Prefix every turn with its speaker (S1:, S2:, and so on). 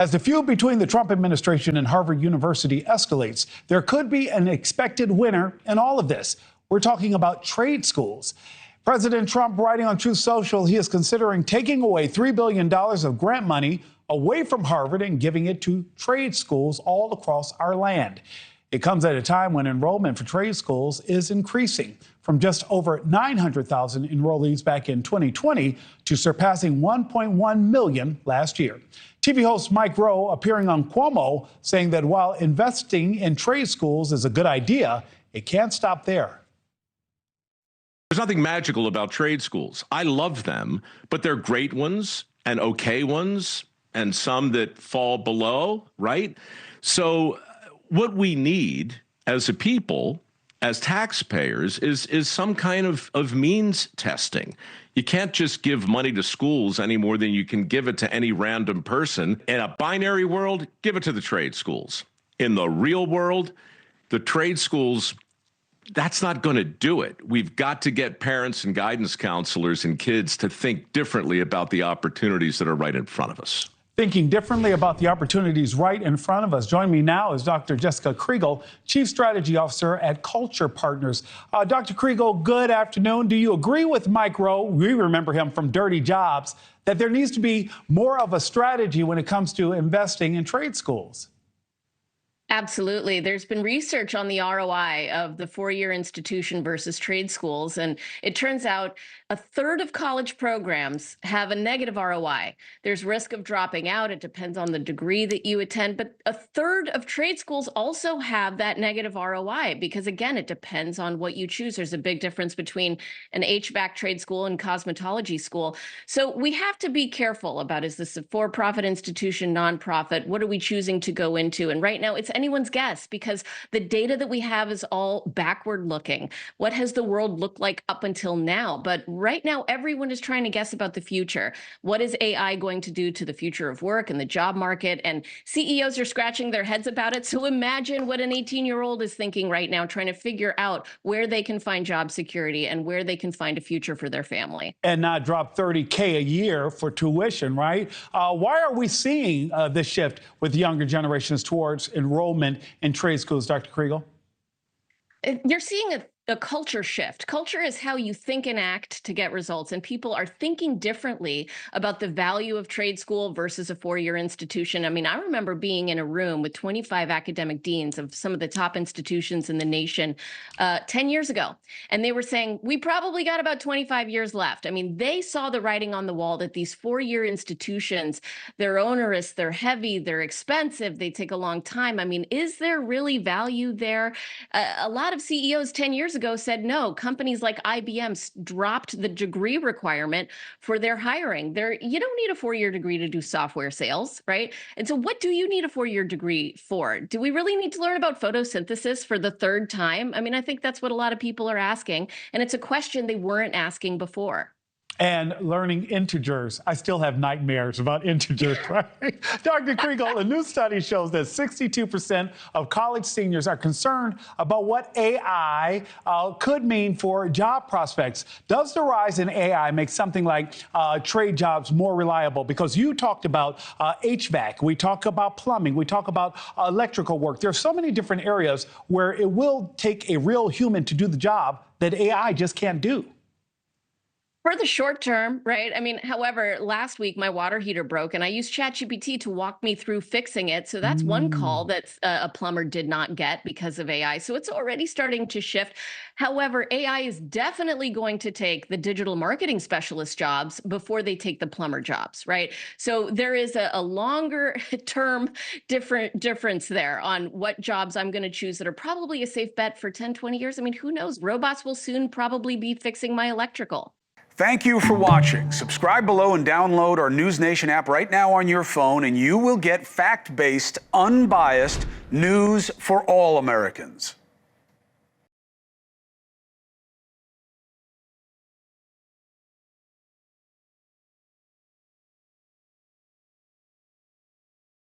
S1: As the feud between the Trump administration and Harvard University escalates, there could be an expected winner in all of this. We're talking about trade schools. President Trump, writing on Truth Social, he is considering taking away $3 billion of grant money away from Harvard and giving it to trade schools all across our land. It comes at a time when enrollment for trade schools is increasing from just over 900,000 enrollees back in 2020 to surpassing 1.1 million last year. TV host Mike Rowe appearing on Cuomo saying that while investing in trade schools is a good idea, it can't stop there.
S2: There's nothing magical about trade schools. I love them, but they're great ones and okay ones and some that fall below, right? So what we need as a people, as taxpayers, is some kind of means testing. You can't just give money to schools any more than you can give it to any random person. In a binary world, give it to the trade schools. In the real world, the trade schools, that's not going to do it. We've got to get parents and guidance counselors and kids to think differently about the opportunities that are right in front of us.
S1: Thinking differently about the opportunities right in front of us. Joining me now is Dr. Jessica Kriegel, Chief Strategy Officer at Culture Partners. Dr. Kriegel, good afternoon. Do you agree with Mike Rowe, we remember him from Dirty Jobs, that there needs to be more of a strategy when it comes to investing in trade schools?
S3: Absolutely. There's been research on the ROI of the four-year institution versus trade schools, and it turns out a third of college programs have a negative ROI. There's risk of dropping out. It depends on the degree that you attend, but a third of trade schools also have that negative ROI because, again, it depends on what you choose. There's a big difference between an HVAC trade school and cosmetology school. So we have to be careful about, is this a for-profit institution, nonprofit? What are we choosing to go into? And right now, it's anyone's guess because the data that we have is all backward looking. What has the world looked like up until now? But right now, everyone is trying to guess about the future. What is AI going to do to the future of work and the job market? And CEOs are scratching their heads about it. So imagine what an 18-year-old is thinking right now, trying to figure out where they can find job security and where they can find a future for their family.
S1: And not drop $30K a year for tuition, right? Why are we seeing this shift with younger generations towards enrollment in trade schools, Dr. Kriegel?
S3: You're seeing a culture shift. Culture is how you think and act to get results, and people are thinking differently about the value of trade school versus a four-year institution. I mean, I remember being in a room with 25 academic deans of some of the top institutions in the nation 10 years ago, and they were saying, we probably got about 25 years left. I mean, they saw the writing on the wall that these four-year institutions, they're onerous, they're heavy, they're expensive, they take a long time. I mean, is there really value there? A lot of CEOs 10 years ago said no. Companies like IBM dropped the degree requirement for their hiring. You don't need a four-year degree to do software sales, right? And so what do you need a four-year degree for? Do we really need to learn about photosynthesis for the third time? I mean, I think that's what a lot of people are asking, and it's a question they weren't asking before.
S1: And learning integers. I still have nightmares about integers, right? Dr. Kriegel, a new study shows that 62% of college seniors are concerned about what AI could mean for job prospects. Does the rise in AI make something like trade jobs more reliable? Because you talked about HVAC, we talk about plumbing, we talk about electrical work. There are so many different areas where it will take a real human to do the job that AI just can't do.
S3: For the short term, right? I mean, however, last week my water heater broke and I used ChatGPT to walk me through fixing it. So that's one call that a plumber did not get because of AI. So it's already starting to shift. However, AI is definitely going to take the digital marketing specialist jobs before they take the plumber jobs, right? So there is a longer term difference there on what jobs I'm going to choose that are probably a safe bet for 10, 20 years. I mean, who knows? Robots will soon probably be fixing my electrical.
S4: Thank you for watching. Subscribe below and download our NewsNation app right now on your phone, and you will get fact-based, unbiased news for all Americans.